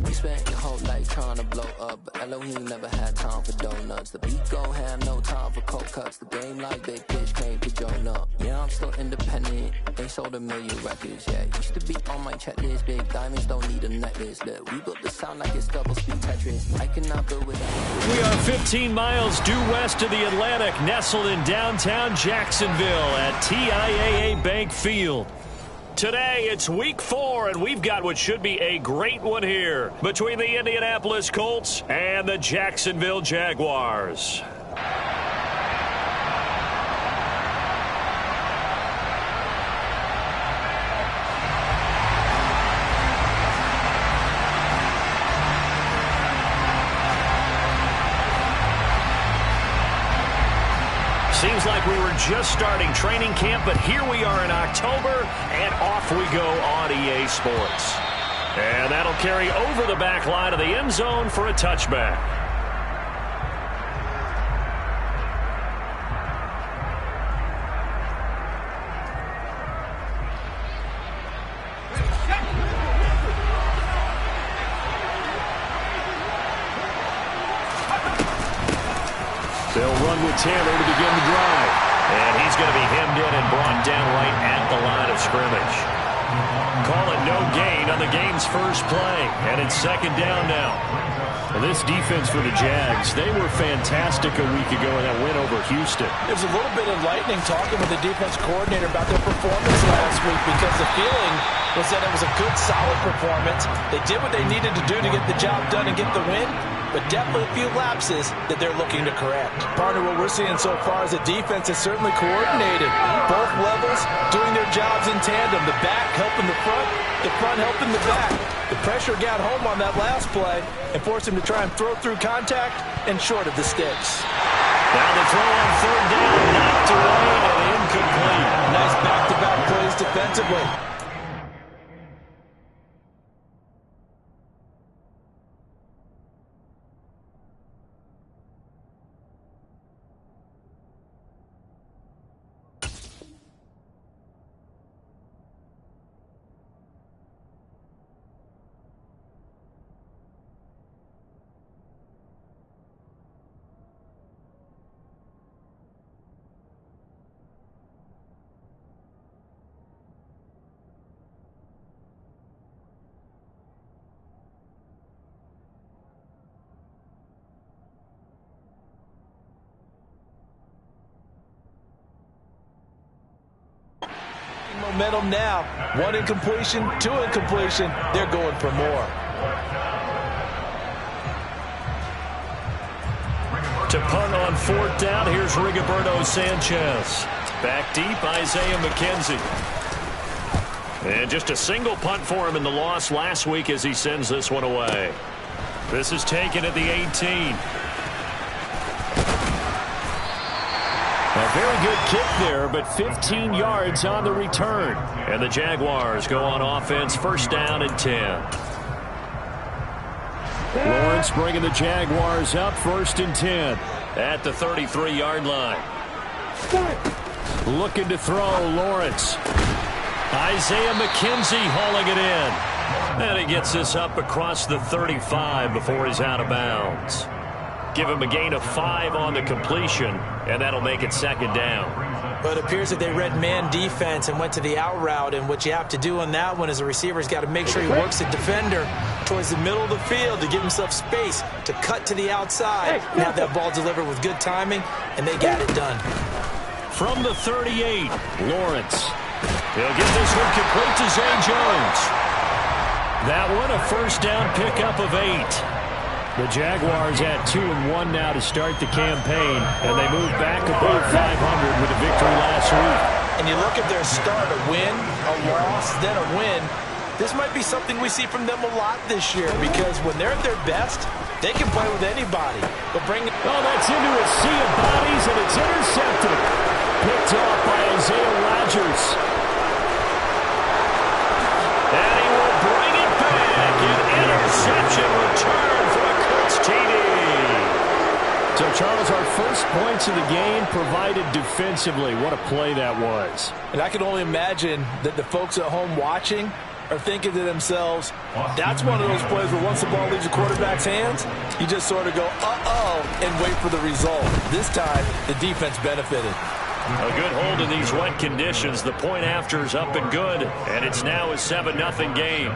You spent your whole life trying to blow up, but Elohim never had time for donuts. The beat gon' have no time for cold cuts. The game like big pitch came to join up. Yeah, I'm still independent. Ain't sold a million records yet. Used to be on my checklist. Big diamonds don't need a necklace. Look, we built the sound like it's double speed Tetris. I cannot build without. We are 15 miles due west of the Atlantic, nestled in downtown Jacksonville at TIAA Bank Field. Today, it's week 4, and we've got what should be a great one here between the Indianapolis Colts and the Jacksonville Jaguars. Seems like we were just starting training camp, but here we are in October, and off we go on EA Sports. And that'll carry over the back line of the end zone for a touchback. They'll run with Taylor to begin the drive. And he's going to be hemmed in and brought down right at the line of scrimmage. Call it no gain on the game's first play. And it's second down now. Well, this defense for the Jags, they were fantastic a week ago in that win over Houston. It was a little bit enlightening talking with the defense coordinator about their performance last week, because the feeling was that it was a good, solid performance. They did what they needed to do to get the job done and get the win, but definitely a few lapses that they're looking to correct. Partner, what we're seeing so far is the defense is certainly coordinated. Both levels doing their jobs in tandem. The back helping the front helping the back. The pressure got home on that last play and forced him to try and throw through contact and short of the sticks. Now the throw on third down, knocked away and incomplete. Nice back-to-back plays defensively. Momentum now. 1 incompletion, 2 incompletion. They're going for more. To punt on fourth down, here's Rigoberto Sanchez. Back deep, Isaiah McKenzie. And just a single punt for him in the loss last week as he sends this one away. This is taken at the 18. A very good kick there, but 15 yards on the return. And the Jaguars go on offense, first down and 10. Lawrence bringing the Jaguars up, first and 10 at the 33-yard line. Looking to throw, Lawrence. Isaiah McKenzie hauling it in. And he gets this up across the 35 before he's out of bounds. Give him a gain of 5 on the completion, and that'll make it second down. But it appears that they read man defense and went to the out route, and what you have to do on that one is the receiver's got to make sure he works the defender towards the middle of the field to give himself space to cut to the outside and have that ball delivered with good timing, and they got it done. From the 38, Lawrence. He'll get this one complete to Zay Jones. That one a first down pickup of 8. The Jaguars at 2-1 now to start the campaign, and they move back above 500 with a victory last week. And you look at their start, a win, a loss, then a win. This might be something we see from them a lot this year, because when they're at their best, they can play with anybody. But that's into a sea of bodies, and it's intercepted. Picked off by Isaiah Rodgers. And he will bring it back. An interception return for a Colts TD. So, Charles, our first points of the game provided defensively. What a play that was. And I can only imagine that the folks at home watching are thinking to themselves, that's one of those plays where once the ball leaves the quarterback's hands, you just sort of go, uh-oh, and wait for the result. This time, the defense benefited. A good hold in these wet conditions. The point after is up and good, and it's now a 7-0 game.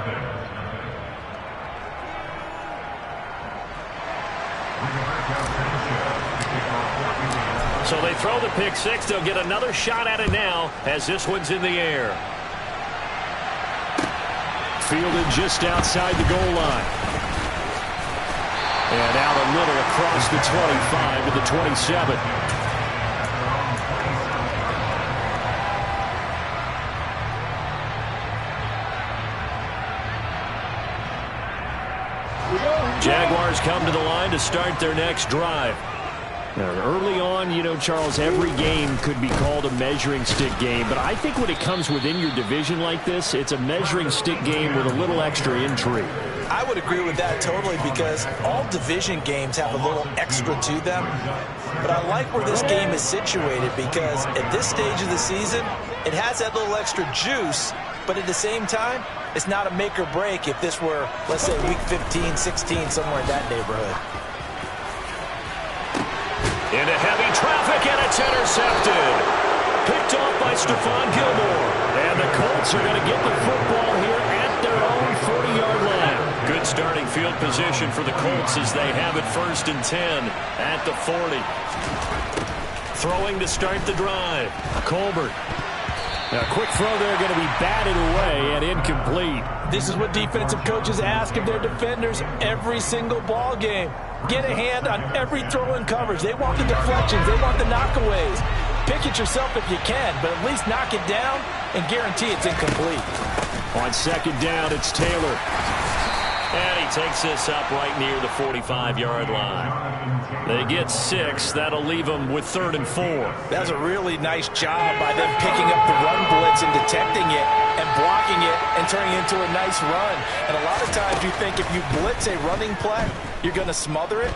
So they throw the pick six. They'll get another shot at it now as this one's in the air. Fielded just outside the goal line. And out a little across the 25 to the 27. Jaguars come to the line to start their next drive. Now, early on, you know, Charles, every game could be called a measuring stick game, but I think when it comes within your division like this, it's a measuring stick game with a little extra intrigue. I would agree with that totally because all division games have a little extra to them. But I like where this game is situated because at this stage of the season, it has that little extra juice, but at the same time, it's not a make or break if this were, let's say, week 15, 16, somewhere in that neighborhood. Into heavy traffic, and it's intercepted. Picked off by Stephon Gilmore. And the Colts are going to get the football here at their own 40-yard line. Good starting field position for the Colts as they have it 1st and 10 at the 40. Throwing to start the drive. Colbert. A quick throw there going to be batted away and incomplete. This is what defensive coaches ask of their defenders every single ball game. Get a hand on every throw in coverage. They want the deflections. They want the knockaways. Pick it yourself if you can, but at least knock it down and guarantee it's incomplete. On 2nd down, it's Taylor. And he takes this up right near the 45-yard line. They get 6. That'll leave them with 3rd and 4. That's a really nice job by them picking up the run blitz and detecting it and blocking it and turning it into a nice run. And a lot of times you think if you blitz a running play, you're going to smother it.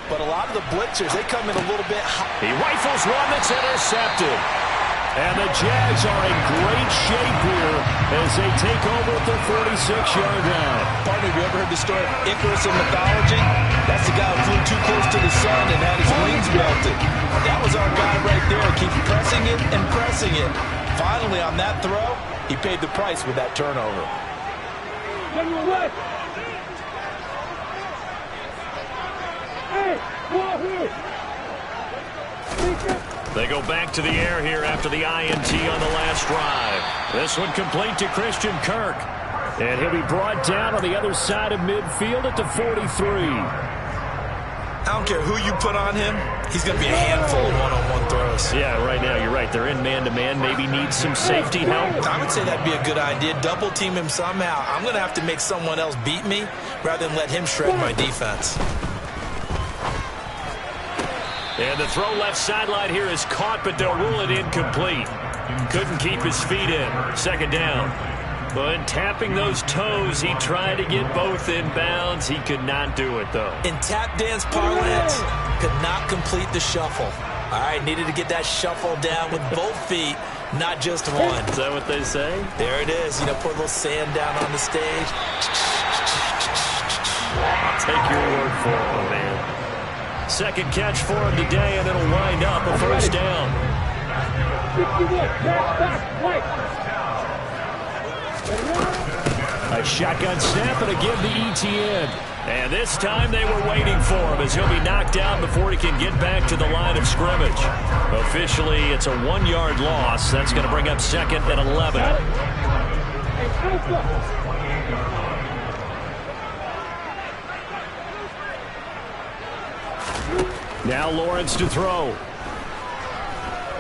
But a lot of the blitzers, they come in a little bit high. He rifles one that's intercepted. And the Jags are in great shape here as they take over at their 46-yard line. Partner, have you ever heard the story of Icarus in mythology? That's the guy who flew too close to the sun and had his wings melted. That was our guy right there. Keep pressing it and pressing it. Finally, on that throw, he paid the price with that turnover. They go back to the air here after the INT on the last drive. This one complete to Christian Kirk. And he'll be brought down on the other side of midfield at the 43. I don't care who you put on him. He's going to be a handful of one-on-one throws. Yeah, right now you're right. They're in man-to-man. Maybe need some safety help. I would say that'd be a good idea. Double team him somehow. I'm going to have to make someone else beat me rather than let him shred my defense. And the throw left sideline here is caught, but they'll rule it incomplete. Couldn't keep his feet in. 2nd down. But tapping those toes, he tried to get both in bounds. He could not do it, though. In tap dance parlance, could not complete the shuffle. All right, needed to get that shuffle down with both feet, not just one. Is that what they say? There it is. You know, put a little sand down on the stage. I'll take your word for it, my man. 2nd catch for him today, and it'll wind up a 1st down. A shotgun snap, and again the ETN. And this time they were waiting for him as he'll be knocked out before he can get back to the line of scrimmage. Officially, it's a 1-yard loss. That's going to bring up 2nd and 11. Now Lawrence to throw.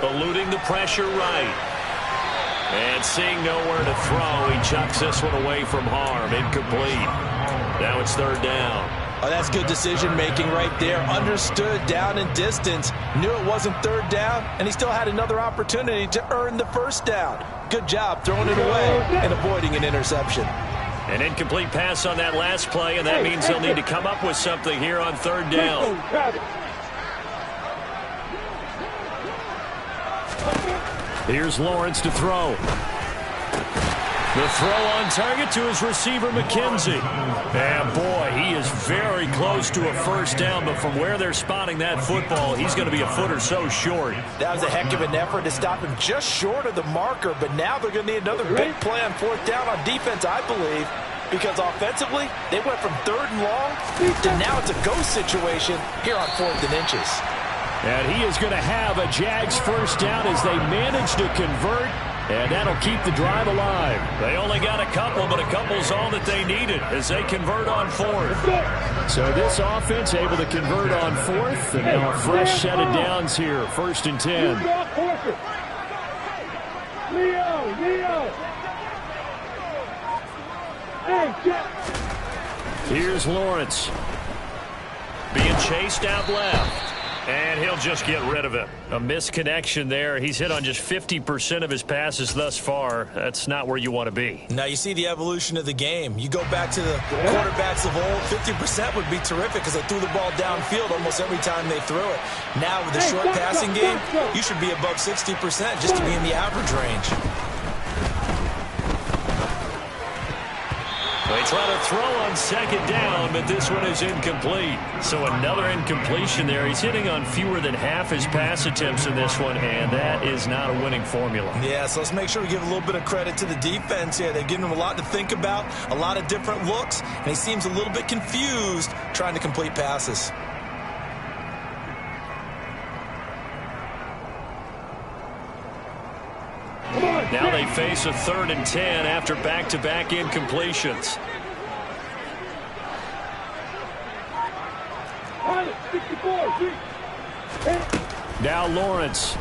Eluding the pressure right. And seeing nowhere to throw, he chucks this one away from harm. Incomplete. Now it's 3rd down. Oh, that's good decision-making right there. Understood down and distance. Knew it wasn't 3rd down, and he still had another opportunity to earn the 1st down. Good job throwing it away and avoiding an interception. An incomplete pass on that last play, and that means they'll need to come up with something here on 3rd down. Here's Lawrence to throw. The throw on target to his receiver, McKenzie. And boy, he is very close to a first down, but from where they're spotting that football, he's going to be a foot or so short. That was a heck of an effort to stop him just short of the marker, but now they're going to need another big play on fourth down on defense, I believe, because offensively, they went from 3rd and long to now it's a go situation here on 4th and inches. And he is going to have a Jags first down as they manage to convert. And that'll keep the drive alive. They only got a couple, but a couple's all that they needed as they convert on 4th. So this offense able to convert on 4th, and now a fresh set of downs here, 1st and 10. Here's Lawrence. Being chased out left. And he'll just get rid of it. A misconnection there. He's hit on just 50% of his passes thus far. That's not where you want to be. Now you see the evolution of the game. You go back to the quarterbacks of old, 50% would be terrific because they threw the ball downfield almost every time they threw it. Now with the short passing game, you should be above 60% just to be in the average range. They try to throw on 2nd down, but this one is incomplete. So another incompletion there. He's hitting on fewer than half his pass attempts in this one, and that is not a winning formula. Yeah, so let's make sure we give a little bit of credit to the defense here. They've given him a lot to think about, a lot of different looks, and he seems a little bit confused trying to complete passes. Now they face a 3rd and 10 after back-to-back incompletions. Now Lawrence.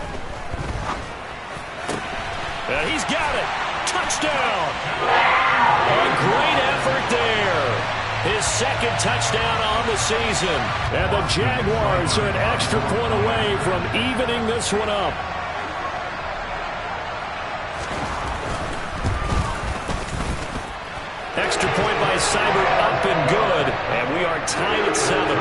And he's got it. Touchdown. A great effort there. His 2nd touchdown on the season. And the Jaguars are an extra point away from evening this one up. Extra point by Cyber up and good. And we are tied at 7.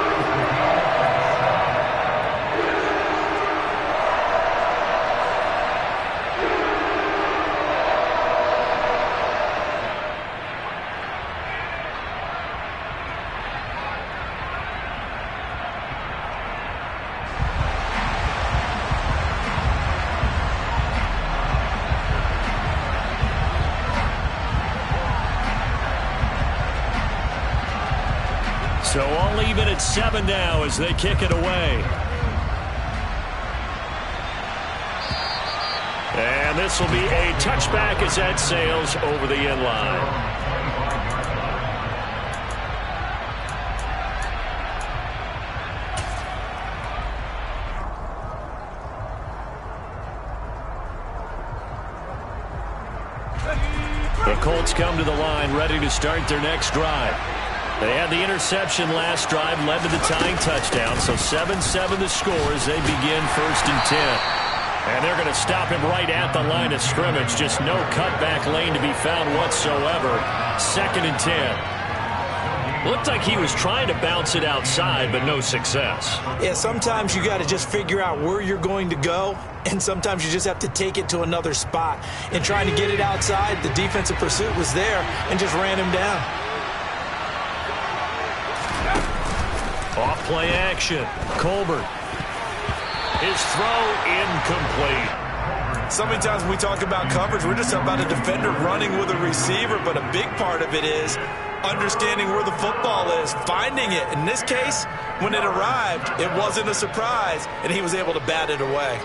So all even at 7 now as they kick it away. And this will be a touchback as that sails over the end line. The Colts come to the line ready to start their next drive. They had the interception last drive, led to the tying touchdown, so 7-7 the score as they begin 1st and 10. And they're going to stop him right at the line of scrimmage. Just no cutback lane to be found whatsoever. 2nd and 10. Looked like he was trying to bounce it outside, but no success. Yeah, sometimes you got to just figure out where you're going to go, and sometimes you just have to take it to another spot. In trying to get it outside, the defensive pursuit was there and just ran him down. Off play action. Colbert. His throw incomplete. So many times when we talk about coverage, we're just talking about a defender running with a receiver, but a big part of it is understanding where the football is, finding it. In this case, when it arrived, it wasn't a surprise, and he was able to bat it away.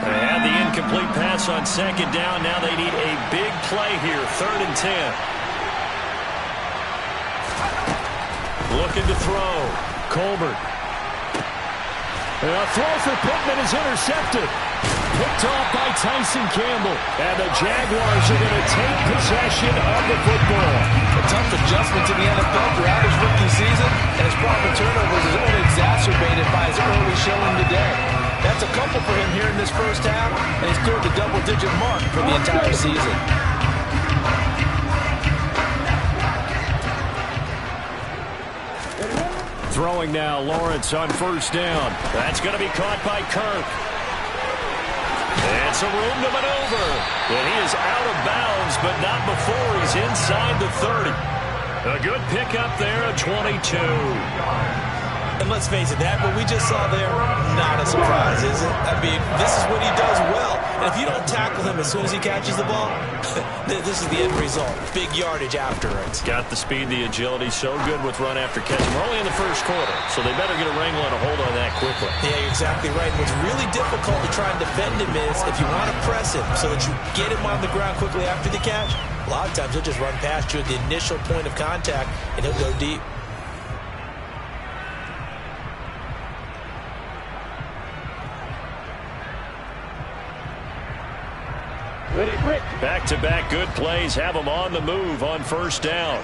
They had the incomplete pass on 2nd down. Now they need a big play here, 3rd and 10. Looking to throw. Colbert. And a throw for Pittman is intercepted. Picked off by Tyson Campbell. And the Jaguars are going to take possession of the football. A tough adjustment to the NFL throughout his rookie season, and his problem turnovers is only exacerbated by his early showing today. That's a couple for him here in this first half, and he's cleared the double-digit mark for the entire season. Throwing now, Lawrence on 1st down. That's going to be caught by Kirk. And some room to maneuver. And he is out of bounds, but not before he's inside the 30. A good pickup there, a 22. And let's face it, that what we just saw there, not a surprise, is it? I mean, this is what he does well. And if you don't tackle him as soon as he catches the ball, this is the end result. Big yardage after it. Got the speed, the agility, so good with run after catch. We're only in the first quarter, so they better get a wrangle and a hold on that quickly. Yeah, you're exactly right. What's really difficult to try and defend him is if you want to press him so that you get him on the ground quickly after the catch, a lot of times he'll just run past you at the initial point of contact, and he'll go deep. Back-to-back good plays have them on the move on first down.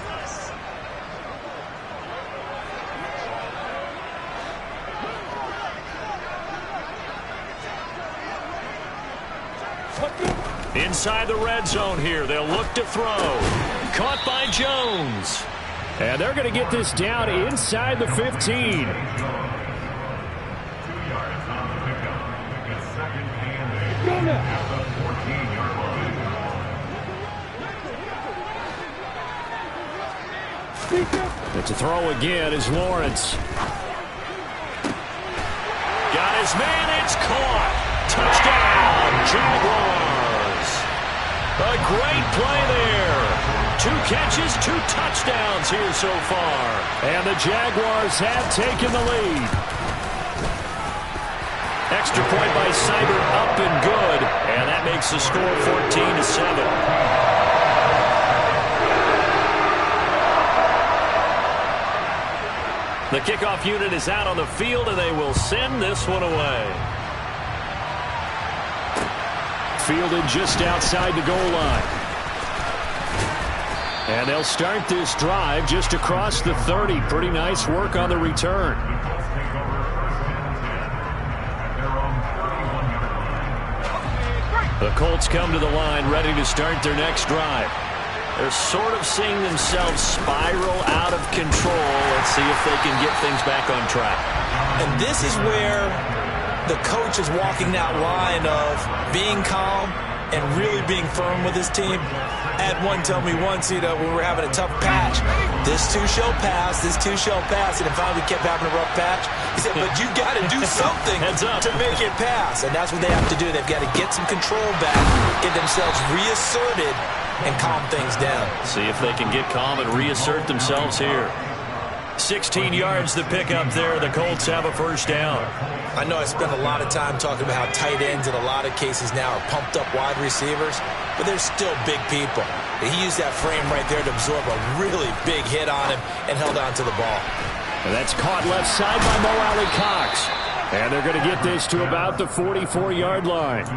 Inside the red zone here. They'll look to throw. Caught by Jones. And they're going to get this down inside the 15. To throw again is Lawrence. Got his man. It's caught. Touchdown, Jaguars. A great play there. 2 catches, 2 touchdowns here so far. And the Jaguars have taken the lead. Extra point by Cyber, up and good. And that makes the score 14-7. The kickoff unit is out on the field, and they will send this one away. Fielded just outside the goal line. And they'll start this drive just across the 30. Pretty nice work on the return. The Colts come to the line ready to start their next drive. They're sort of seeing themselves spiral out of control. Let's see if they can get things back on track. And this is where the coach is walking that line of being calm and really being firm with his team. I had one tell me once, when we were having a tough patch, this too shall pass, this too shall pass. And finally we kept having a rough patch. He said, but you got to do something to make it pass. And that's what they have to do. They've got to get some control back, get themselves reasserted, and calm things down. See if they can get calm and reassert themselves here. 16 yards to pick up there. The Colts have a first down. I know I spent a lot of time talking about how tight ends in a lot of cases now are pumped up wide receivers, but they're still big people. He used that frame right there to absorb a really big hit on him and held on to the ball. And that's caught left side by Mo Alley Cox. And they're going to get this to about the 44-yard line.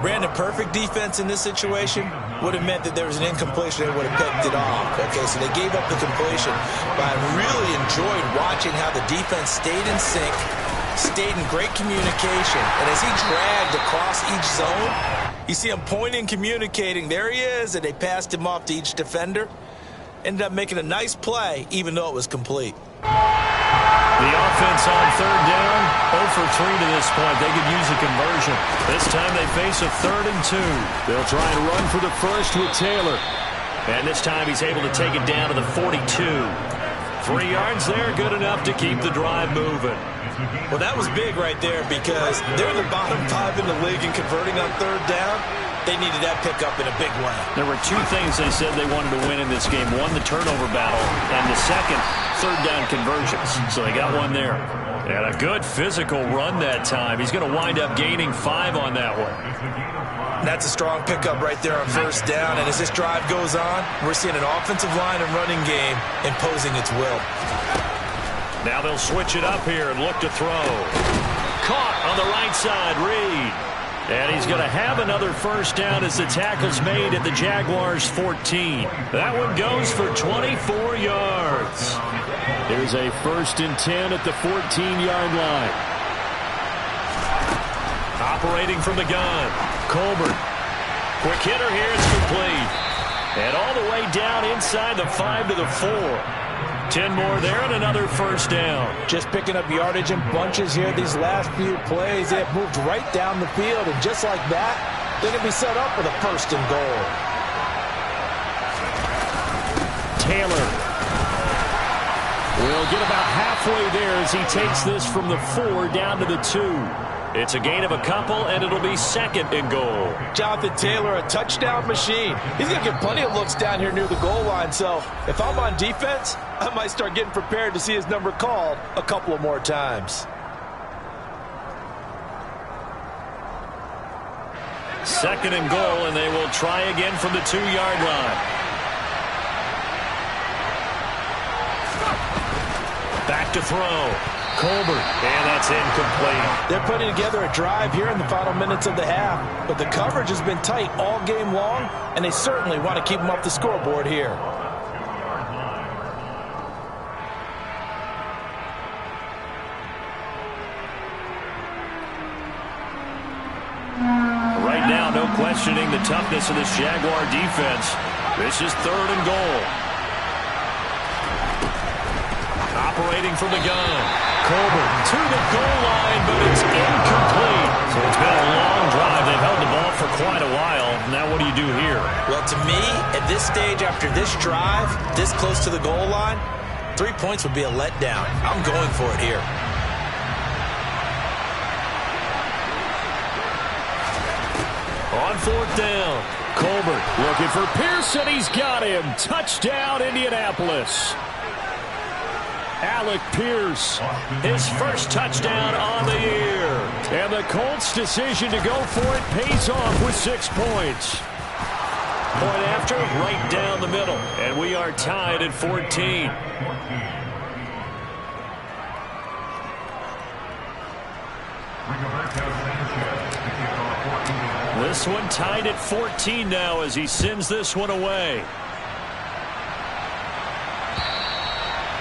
Brandon, perfect defense in this situation would have meant that there was an incompletion. They would have picked it off. Okay, so they gave up the completion. But I really enjoyed watching how the defense stayed in sync, stayed in great communication. And as he dragged across each zone, you see him pointing, communicating. There he is, and they passed him off to each defender. Ended up making a nice play, even though it was complete. The offense on third down, 0 for 3 to this point. They could use a conversion. This time they face a 3rd and 2. They'll try and run for the first with Taylor. And this time he's able to take it down to the 42. 3 yards there, good enough to keep the drive moving. Well, that was big right there because they're the bottom 5 in the league in converting on third down. They needed that pickup in a big way. There were 2 things they said they wanted to win in this game. One, the turnover battle, and the second, third down conversions. So they got one there. And a good physical run that time. He's going to wind up gaining 5 on that one. That's a strong pickup right there on first down. And as this drive goes on, we're seeing an offensive line and running game imposing its will. Now they'll switch it up here and look to throw. Caught on the right side, Reed. And he's going to have another first down as the tackle's made at the Jaguars' 14. That one goes for 24 yards. There's a 1st and 10 at the 14-yard line. Operating from the gun, Colbert. Quick hitter here, it's complete. And all the way down inside the 5 to the 4. 10 more there and another first down. Just picking up yardage in bunches here these last few plays. They have moved right down the field, and just like that, they're going to be set up with a first and goal. Taylor will get about halfway there as he takes this from the 4 down to the 2. It's a gain of a couple, and it'll be second and goal. Jonathan Taylor, a touchdown machine. He's going to get plenty of looks down here near the goal line, so if I'm on defense, I might start getting prepared to see his number called a couple of more times. Second and goal, and they will try again from the 2-yard line. Back to throw. Colbert, and that's incomplete. They're putting together a drive here in the final minutes of the half, but the coverage has been tight all game long, and they certainly want to keep them off the scoreboard here. Right now, no questioning the toughness of this Jaguar defense. This is third and goal. Operating from the gun. Colbert to the goal line, but it's incomplete. So it's been a long drive. They've held the ball for quite a while. Now what do you do here? Well, to me, at this stage, after this drive, this close to the goal line, 3 points would be a letdown. I'm going for it here. On fourth down. Colbert looking for Pearson. He's got him. Touchdown, Indianapolis. Alec Pierce, his first touchdown on the year. And the Colts' decision to go for it pays off with 6 points. Point after, right down the middle. And we are tied at 14. This one tied at 14 now as he sends this one away.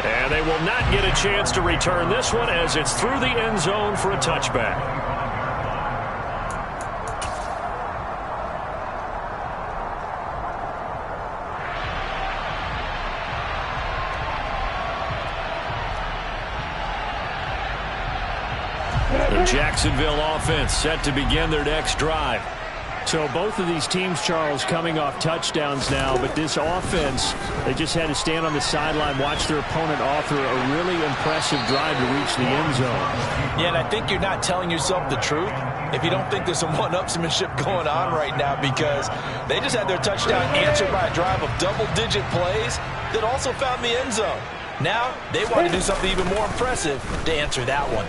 And they will not get a chance to return this one as it's through the end zone for a touchback. The Jacksonville offense set to begin their next drive. So both of these teams, Charles, coming off touchdowns now, but this offense, they just had to stand on the sideline, watch their opponent author a really impressive drive to reach the end zone. Yeah, and I think you're not telling yourself the truth if you don't think there's some one-upsmanship going on right now, because they just had their touchdown answered by a drive of double-digit plays that also found the end zone. Now they want to do something even more impressive to answer that one.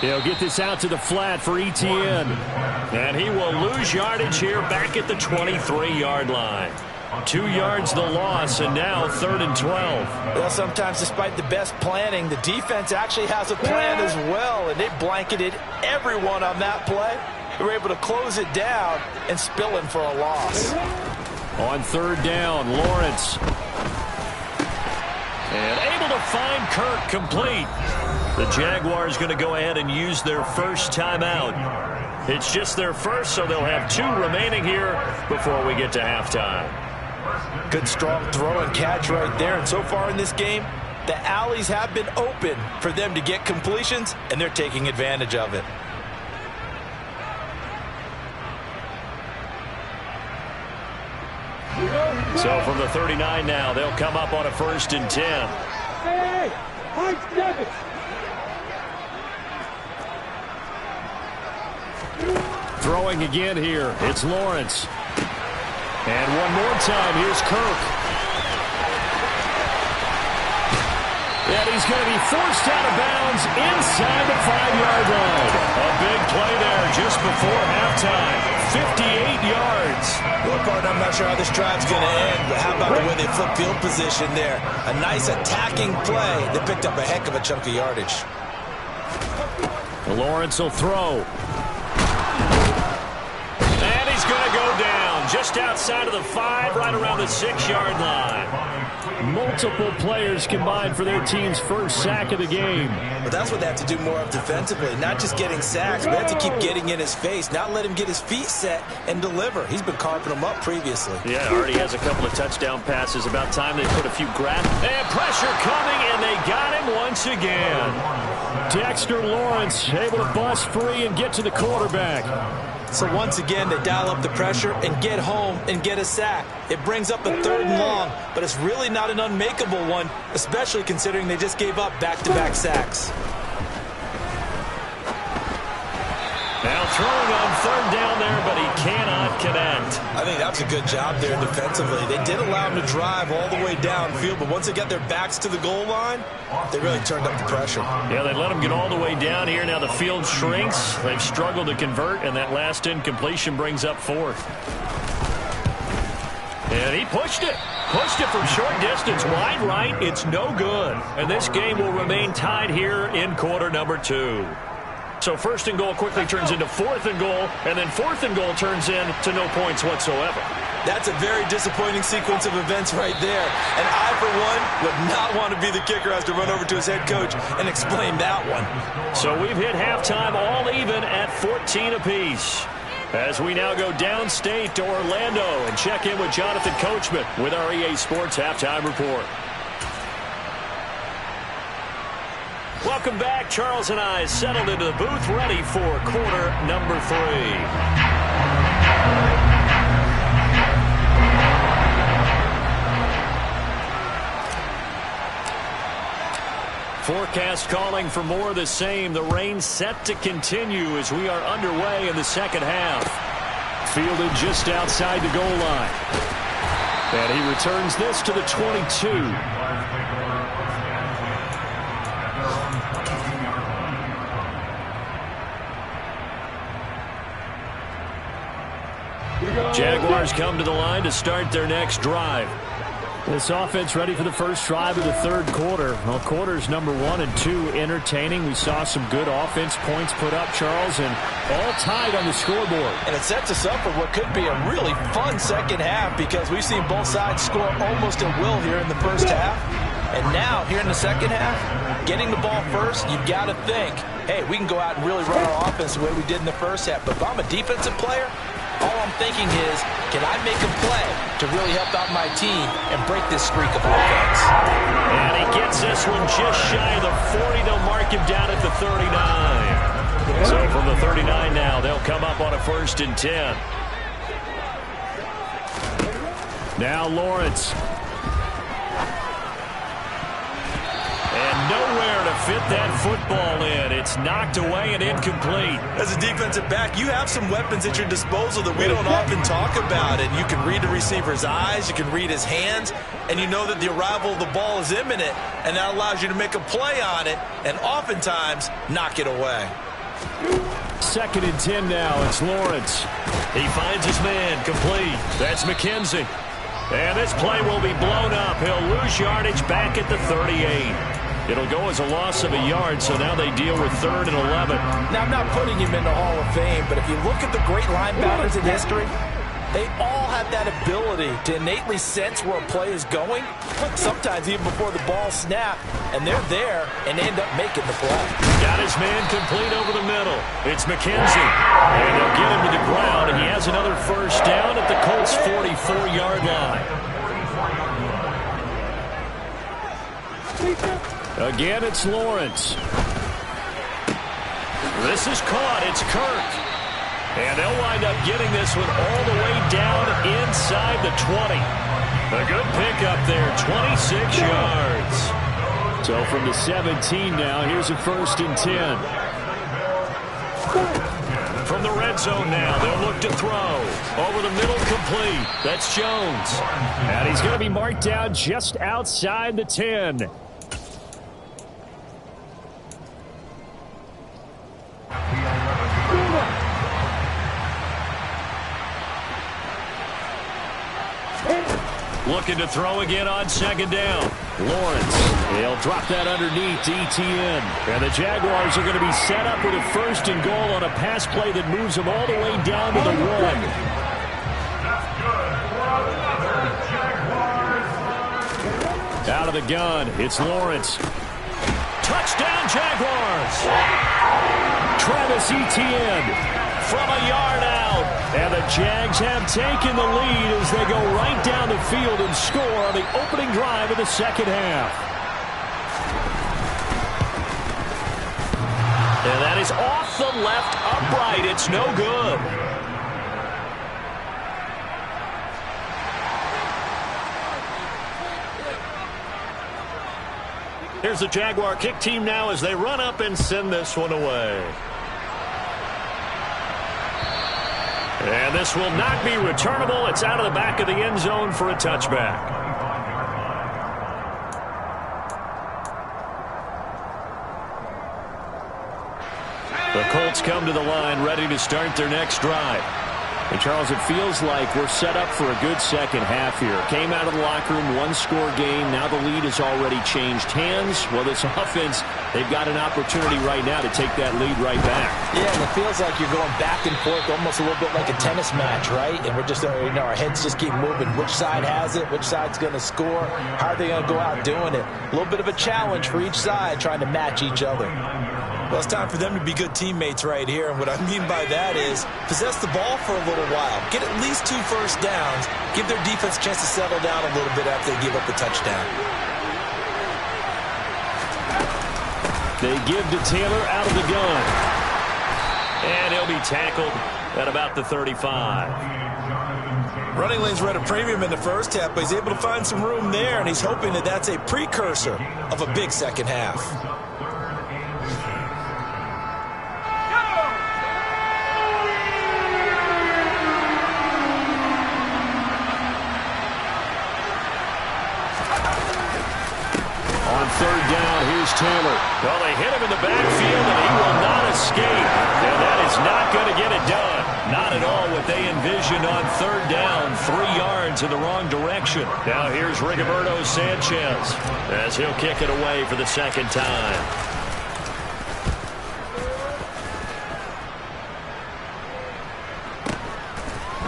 They'll get this out to the flat for Etienne. And he will lose yardage here back at the 23-yard line. 2 yards the loss, and now 3rd and 12. Well, sometimes despite the best planning, the defense actually has a plan as well, and they blanketed everyone on that play. They were able to close it down and spill in for a loss. On 3rd down, Lawrence. And able to find Kirk complete. The Jaguars going to go ahead and use their first timeout. It's just their first, so they'll have 2 remaining here before we get to halftime. Good strong throw and catch right there. And so far in this game, the alleys have been open for them to get completions, and they're taking advantage of it. So from the 39 now, they'll come up on a 1st and 10. Hey, Throwing again here, it's Lawrence. And one more time, here's Kirk. And he's going to be forced out of bounds inside the 5-yard line. A big play there just before halftime. 58 yards. Well, partner, I'm not sure how this drive's going to end, but how about the way they flip field position there? A nice attacking play that picked up a heck of a chunk of yardage. Lawrence will throw. And he's going to go down. just outside of the 5, right around the 6-yard line. Multiple players combined for their team's first sack of the game. But that's what they have to do more of defensively. Not just getting sacks, but they have to keep getting in his face, not let him get his feet set and deliver. He's been carving them up previously. Yeah, already has a couple of touchdown passes. About time they put a few grabs. And pressure coming, and they got him once again. Dexter Lawrence able to bust free and get to the quarterback. So once again, they dial up the pressure and get home and get a sack. It brings up a 3rd and long, but it's really not an unmakeable one, especially considering they just gave up back-to-back sacks. Now throwing on 3rd down there, but he cannot connect. I think that was a good job there defensively. They did allow him to drive all the way downfield, but once they got their backs to the goal line, they really turned up the pressure. Yeah, they let him get all the way down here. Now the field shrinks. They've struggled to convert, and that last incompletion brings up 4th. And he pushed it. Pushed it from short distance. Wide right. It's no good. And this game will remain tied here in quarter number 2. So 1st and goal quickly turns into 4th and goal, and then 4th and goal turns into no points whatsoever. That's a very disappointing sequence of events right there. And I, for one, would not want to be the kicker who has to run over to his head coach and explain that one. So we've hit halftime all even at 14 apiece. As we now go downstate to Orlando and check in with Jonathan Coachman with our EA Sports Halftime Report. Welcome back. Charles and I settled into the booth, ready for quarter number 3. Forecast calling for more of the same. The rain set to continue as we are underway in the second half. Fielded just outside the goal line. And he returns this to the 22. Jaguars come to the line to start their next drive. This offense ready for the first drive of the 3rd quarter. Well, quarters number 1 and 2 entertaining. We saw some good offense points put up, Charles, and all tied on the scoreboard. And it sets us up for what could be a really fun second half because we've seen both sides score almost at will here in the first half. And now, here in the second half, getting the ball first, you've got to think, hey, we can go out and really run our offense the way we did in the first half. But if I'm a defensive player, all I'm thinking is, can I make a play to really help out my team and break this streak of offense? And he gets this one just shy of the 40. They'll mark him down at the 39. So from the 39 now, they'll come up on a 1st and 10. Now Lawrence. And nowhere to fit that football in. It's knocked away and incomplete. As a defensive back, you have some weapons at your disposal that we don't often talk about. And you can read the receiver's eyes, you can read his hands, and you know that the arrival of the ball is imminent, and that allows you to make a play on it and oftentimes knock it away. 2nd and 10 now. It's Lawrence. He finds his man complete. That's McKenzie. And this play will be blown up. He'll lose yardage back at the 38. It'll go as a loss of a yard, so now they deal with 3rd and 11. Now, I'm not putting him in the Hall of Fame, but if you look at the great linebackers in history, they all have that ability to innately sense where a play is going, sometimes even before the ball snaps, and they're there and end up making the play. Got his man complete over the middle. It's McKenzie. And they'll get him to the ground, and he has another 1st down at the Colts' 44-yard line. Again, it's Lawrence. This is caught. It's Kirk. And they'll wind up getting this one all the way down inside the 20. A good pickup there, 26 yards. So from the 17 now, here's a 1st and 10. From the red zone now, they'll look to throw. Over the middle, complete. That's Jones. And he's going to be marked down just outside the 10. Looking to throw again on 2nd down. Lawrence, he'll drop that underneath to ETN. And the Jaguars are going to be set up with a 1st and goal on a pass play that moves them all the way down to the 1. the gun. It's Lawrence. Touchdown, Jaguars! Travis Etienne from a yard out. And the Jags have taken the lead as they go right down the field and score on the opening drive of the second half. And that is off the left upright. It's no good. Here's the Jaguar kick team now as they run up and send this one away. And this will not be returnable. It's out of the back of the end zone for a touchback. The Colts come to the line ready to start their next drive. And, Charles, it feels like we're set up for a good second half here. Came out of the locker room, one-score game. Now the lead has already changed hands. Well, this offense, they've got an opportunity right now to take that lead right back. Yeah, and it feels like you're going back and forth almost a little bit like a tennis match, right? And we're just, our heads just keep moving. Which side has it? Which side's going to score? How are they going to go out doing it? A little bit of a challenge for each side trying to match each other. Well, it's time for them to be good teammates right here. And what I mean by that is possess the ball for a little while. Get at least 2 first downs. Give their defense a chance to settle down a little bit after they give up a touchdown. They give to Taylor out of the gun. And he'll be tackled at about the 35. Running lanes were at a premium in the first half, but he's able to find some room there, and he's hoping that that's a precursor of a big second half. Third down, here's Taylor. Well, they hit him in the backfield, and he will not escape. And that is not going to get it done. Not at all what they envisioned on third down. 3 yards in the wrong direction. Now here's Rigoberto Sanchez as he'll kick it away for the second time.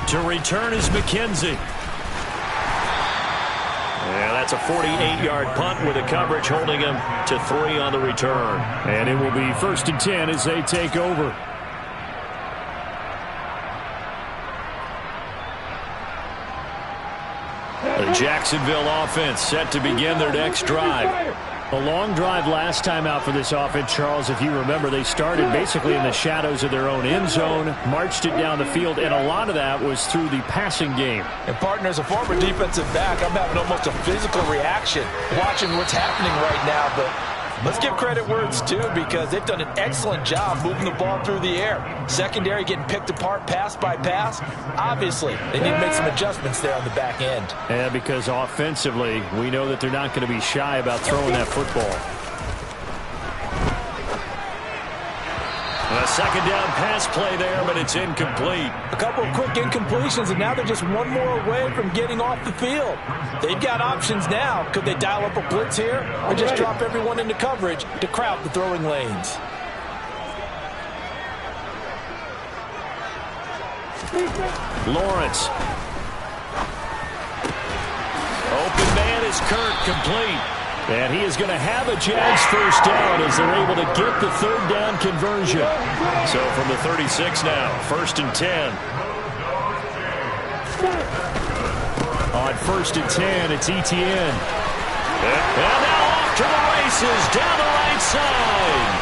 To return is McKenzie. Yeah, that's a 48-yard punt with the coverage holding him to 3 on the return. And it will be 1st and 10 as they take over. The Jacksonville offense set to begin their next drive. A long drive last time out for this offense, Charles. If you remember, they started basically in the shadows of their own end zone, marched it down the field, and a lot of that was through the passing game. And, partner, as a former defensive back, I'm having almost a physical reaction watching what's happening right now. But let's give credit where it's due because they've done an excellent job moving the ball through the air. Secondary getting picked apart pass by pass. Obviously, they need to make some adjustments there on the back end. Yeah, because offensively, we know that they're not going to be shy about throwing that football. A second down pass play there, but it's incomplete. A couple of quick incompletions, and now they're just one more away from getting off the field. They've got options now. Could they dial up a blitz here or just drop everyone into coverage to crowd the throwing lanes? Lawrence. Open man is Kirk, complete. And he is going to have a Jags first down as they're able to get the third down conversion. So from the 36 now, 1st and 10. On 1st and 10, it's Etienne. And now off to the races down the right side.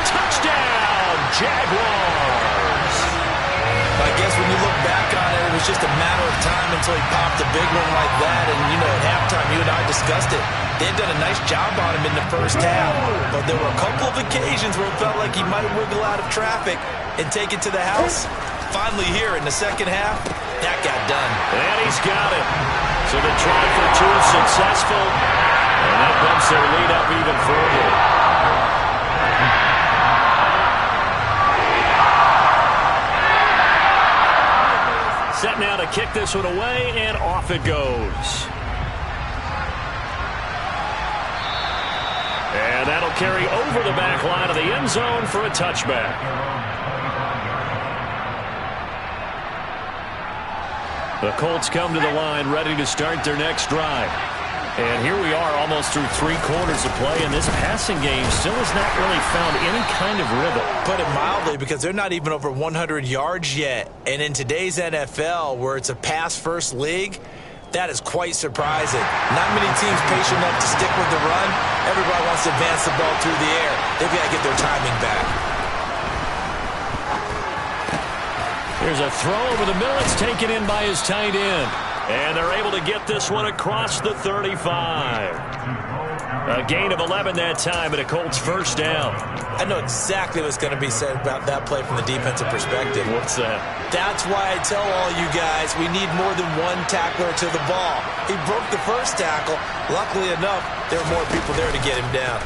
Touchdown, Jaguars. I guess when you look back on it, it was just a matter of time until he popped a big one like that. And, at halftime, you and I discussed it. They had done a nice job on him in the first half. But there were a couple of occasions where it felt like he might wiggle out of traffic and take it to the house. Finally here in the second half, that got done. And he's got it. So the try for 2 is successful. And that bumps their lead up even further. Set now to kick this one away, and off it goes. And that'll carry over the back line of the end zone for a touchback. The Colts come to the line ready to start their next drive. And here we are almost through 3 quarters of play, and this passing game still has not really found any kind of rhythm. Put it mildly, because they're not even over 100 yards yet. And in today's NFL, where it's a pass-first league, that is quite surprising. Not many teams patient enough to stick with the run. Everybody wants to advance the ball through the air. They've got to get their timing back. There's a throw over the middle. It's taken in by his tight end. And they're able to get this one across the 35. A gain of 11 that time, and a Colts first down. I know exactly what's going to be said about that play from the defensive perspective. What's that? That's why I tell all you guys we need more than one tackler to the ball. He broke the first tackle. Luckily enough, there were more people there to get him down.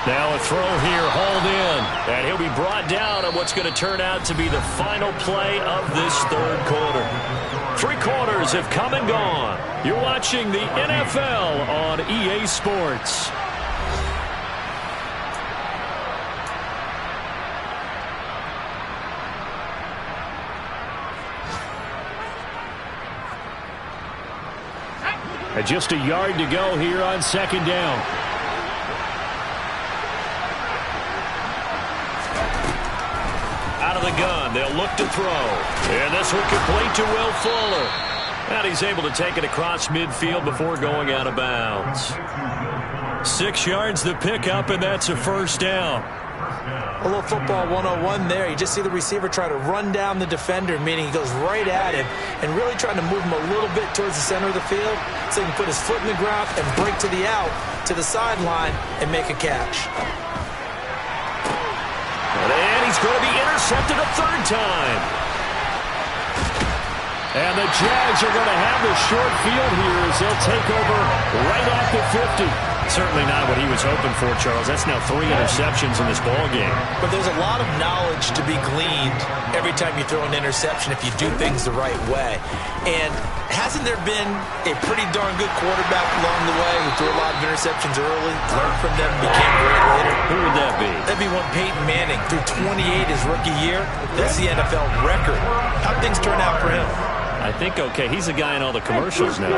Now a throw here, hauled in. And he'll be brought down on what's going to turn out to be the final play of this third quarter. 3 quarters have come and gone. You're watching the NFL on EA Sports. And just a yard to go here on second down. Out of the gun, they'll look to throw. And this one complete to Will Fuller. And he's able to take it across midfield before going out of bounds. 6 yards the pickup, and that's a first down. A little football 101 there. You just see the receiver try to run down the defender, meaning he goes right at him and really trying to move him a little bit towards the center of the field so he can put his foot in the ground and break to the out, to the sideline, and make a catch. And he's going to be intercepted a third time. And the Jags are going to have the short field here as they'll take over right at the 50. Certainly not what he was hoping for, Charles. That's now 3 interceptions in this ball game. But there's a lot of knowledge to be gleaned every time you throw an interception if you do things the right way. And hasn't there been a pretty darn good quarterback along the way who threw a lot of interceptions early, learned from them, became great later? Who would that be? That'd be one Peyton Manning. Threw 28 his rookie year. That's the NFL record. How'd things turn out for him? I think okay. He's a guy in all the commercials now.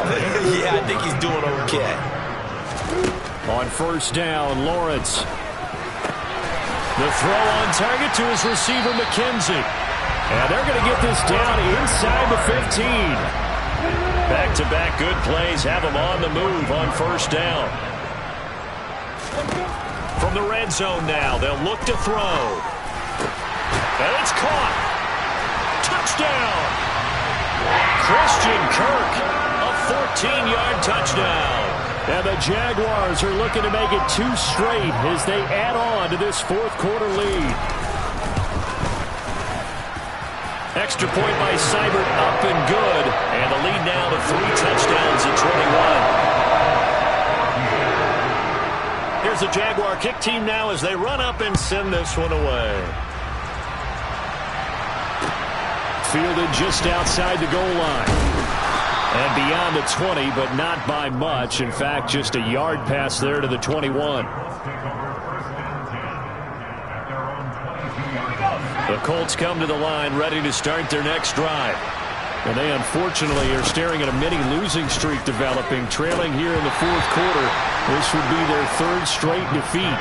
Yeah, I think he's doing okay. On first down, Lawrence. The throw on target to his receiver, McKenzie. And they're going to get this down inside the 15. Back-to-back good plays have them on the move on first down. From the red zone now, they'll look to throw. And it's caught. Touchdown. Christian Kirk, a 14-yard touchdown. And the Jaguars are looking to make it 2 straight as they add on to this fourth quarter lead. Extra point by Seibert, up and good. And the lead now to 3 touchdowns at 21. Here's the Jaguar kick team now as they run up and send this one away. Fielded just outside the goal line. And beyond the 20, but not by much. In fact, just a yard pass there to the 21. The Colts come to the line ready to start their next drive. And they unfortunately are staring at a mini losing streak developing, trailing here in the fourth quarter. This would be their 3rd straight defeat.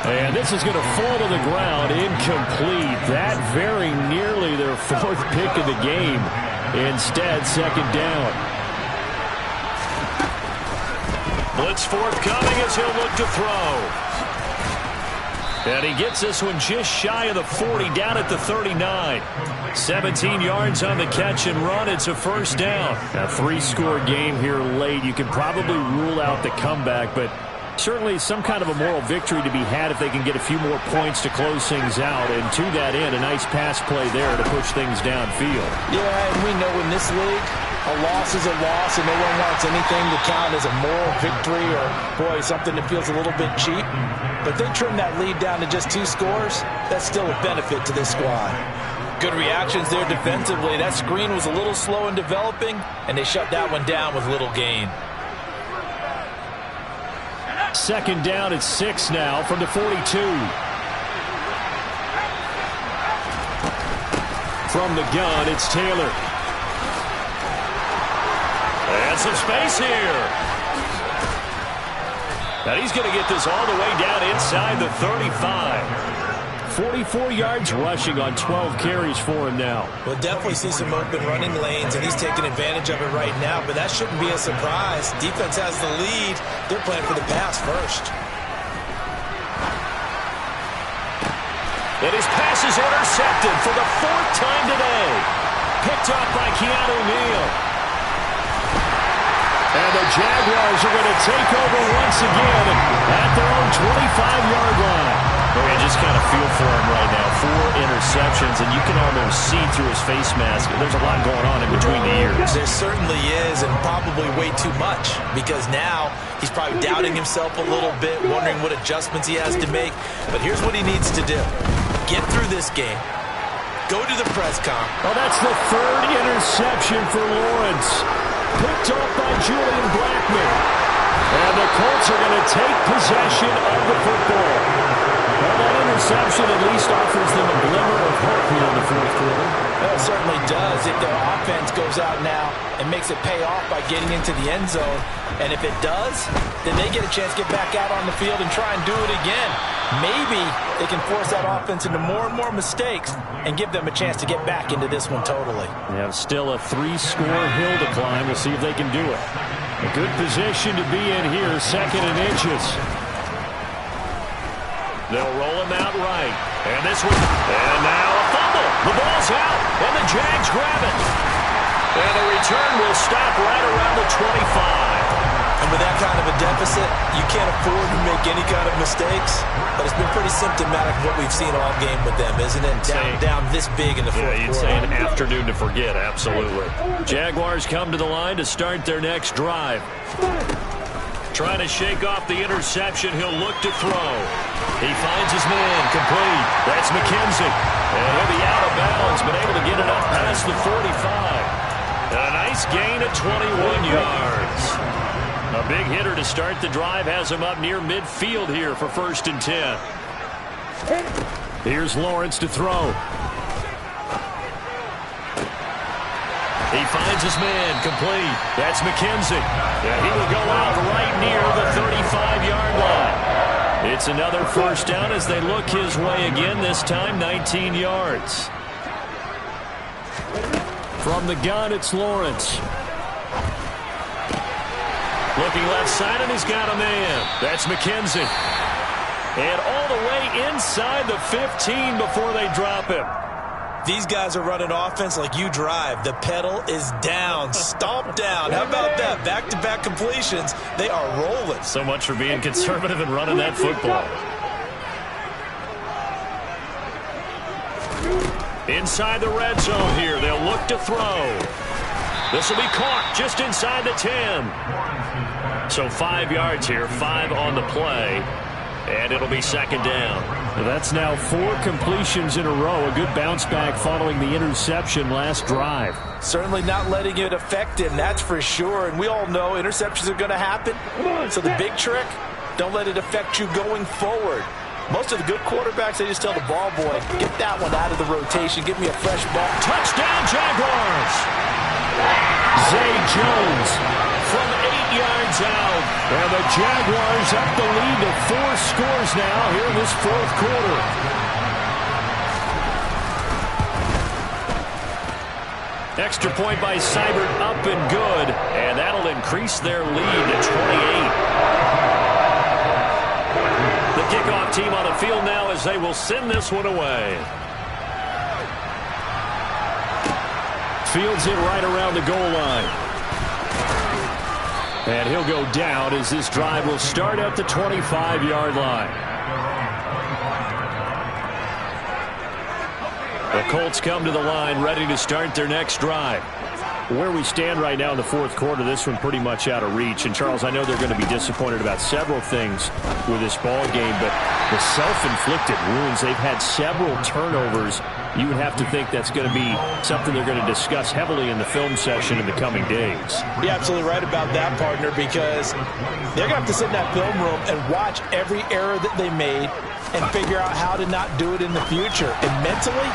And this is going to fall to the ground incomplete. That very nearly their 4th pick of the game. Instead, second down. Blitz forthcoming as he'll look to throw. And he gets this one just shy of the 40, down at the 39. 17 yards on the catch and run. It's a first down. A 3-score game here late. You can probably rule out the comeback, but certainly some kind of a moral victory to be had if they can get a few more points to close things out. And to that end, a nice pass play there to push things downfield. Yeah, and we know in this league, a loss is a loss, and no one wants anything to count as a moral victory or, boy, something that feels a little bit cheap. But they trim that lead down to just 2 scores. That's still a benefit to this squad. Good reactions there defensively. That screen was a little slow in developing, and they shut that one down with little gain. Second down at 6 now from the 42. From the gun, it's Taylor. And some space here. And he's going to get this all the way down inside the 35. 44 yards rushing on 12 carries for him now. We'll definitely see some open running lanes, and he's taking advantage of it right now, but that shouldn't be a surprise. Defense has the lead. They're playing for the pass first. And his pass is intercepted for the 4th time today. Picked up by Keanu Neal. And the Jaguars are going to take over once again at their own 25-yard line. I just kind of feel for him right now. 4 interceptions, and you can almost see through his face mask. There's a lot going on in between the ears. There certainly is, and probably way too much, because now he's probably doubting himself a little bit, wondering what adjustments he has to make. But here's what he needs to do. Get through this game. Go to the press comp. Oh, that's the 3rd interception for Lawrence. Picked up by Julian Blackman. And the Colts are going to take possession of the football. Well, that interception at least offers them a glimmer of hope here in the 4th quarter. Well, it certainly does if their offense goes out now and makes it pay off by getting into the end zone. And if it does, then they get a chance to get back out on the field and try and do it again. Maybe they can force that offense into more and more mistakes and give them a chance to get back into this one totally. They have still a 3-score hill to climb. We'll see if they can do it. A good position to be in here, 2nd and inches. They'll roll him out right. And this one. And now a fumble. The ball's out. And the Jags grab it. And the return will stop right around the 25. And with that kind of a deficit, you can't afford to make any kind of mistakes. But it's been pretty symptomatic of what we've seen all game with them, isn't it? Down this big in the 4th quarter. Yeah, you'd say an afternoon to forget, absolutely. Jaguars come to the line to start their next drive. Trying to shake off the interception. He'll look to throw. He finds his man complete. That's McKenzie. And he'll be out of bounds, but able to get it up past the 45. And a nice gain of 21 yards. A big hitter to start the drive has him up near midfield here for 1st and 10. Here's Lawrence to throw. He finds his man complete. That's McKenzie. Yeah, he will go out right near the 35-yard line. It's another 1st down as they look his way again, this time 19 yards. From the gun, it's Lawrence. Looking left side, and he's got a man. That's McKenzie. And all the way inside the 15 before they drop him. These guys are running offense like you drive. The pedal is down, stomped down. How about that? Back-to-back completions. They are rolling. So much for being conservative and running that football. Inside the red zone here. They'll look to throw. This will be caught just inside the 10. So 5 yards here, 5 on the play. And it'll be 2nd down. That's now 4 completions in a row. A good bounce back following the interception last drive. Certainly not letting it affect him, that's for sure. And we all know interceptions are going to happen. So the big trick, don't let it affect you going forward. Most of the good quarterbacks, they just tell the ball boy, get that one out of the rotation. Give me a fresh ball. Touchdown, Jaguars! Zay Jones from 8 yards out. And the Jaguars up the lead to 4 scores now here in this 4th quarter. Extra point by Seibert, up and good. And that'll increase their lead to 28. The kickoff team on the field now as they will send this one away. Fields it right around the goal line. And he'll go down as this drive will start at the 25-yard line. The Colts come to the line ready to start their next drive. Where we stand right now in the 4th quarter, this one pretty much out of reach. And, Charles, I know they're going to be disappointed about several things with this ball game, but the self-inflicted wounds, they've had several turnovers. You would have to think that's going to be something they're going to discuss heavily in the film session in the coming days. You're absolutely right about that, partner, because they're going to have to sit in that film room and watch every error that they made and figure out how to not do it in the future. And mentally,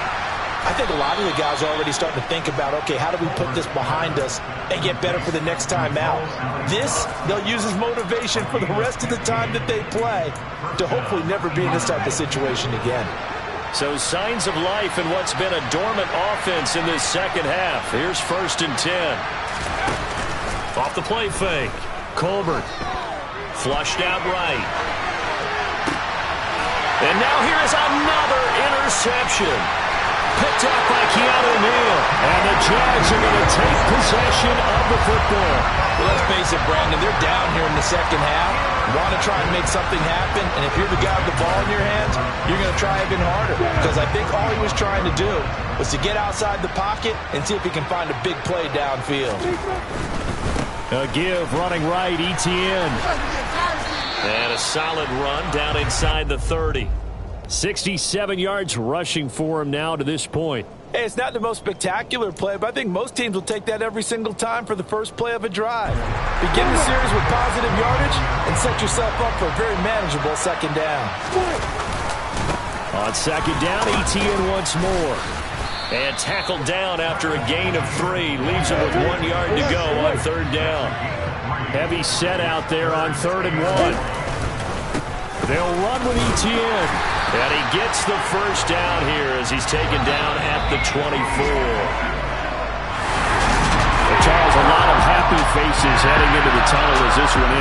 I think a lot of the guys are already starting to think about, okay, how do we put this behind us and get better for the next time out? This, they'll use as motivation for the rest of the time that they play to hopefully never be in this type of situation again. So signs of life in what's been a dormant offense in this second half. Here's 1st and 10. Off the play fake. Colbert. Flushed out right. And now here is another interception. Picked up by Keanu Neal. And the Jags are going to take possession of the football. Well, let's face it, Brandon, they're down here in the second half. Want to try and make something happen, and if you're the guy with the ball in your hands, you're going to try even harder. Because I think all he was trying to do was to get outside the pocket and see if he can find a big play downfield. A give running right, Etienne. And a solid run down inside the 30. 67 yards rushing for him now to this point. Hey, it's not the most spectacular play, but I think most teams will take that every single time for the first play of a drive. Begin the series with positive yardage and set yourself up for a very manageable second down. On second down, Etienne once more. And tackled down after a gain of 3. Leaves him with 1 yard to go on 3rd down. Heavy set out there on 3rd and 1. They'll run with Etienne. And he gets the first down here as he's taken down at the 24. Charles, a lot of happy faces heading into the tunnel as this one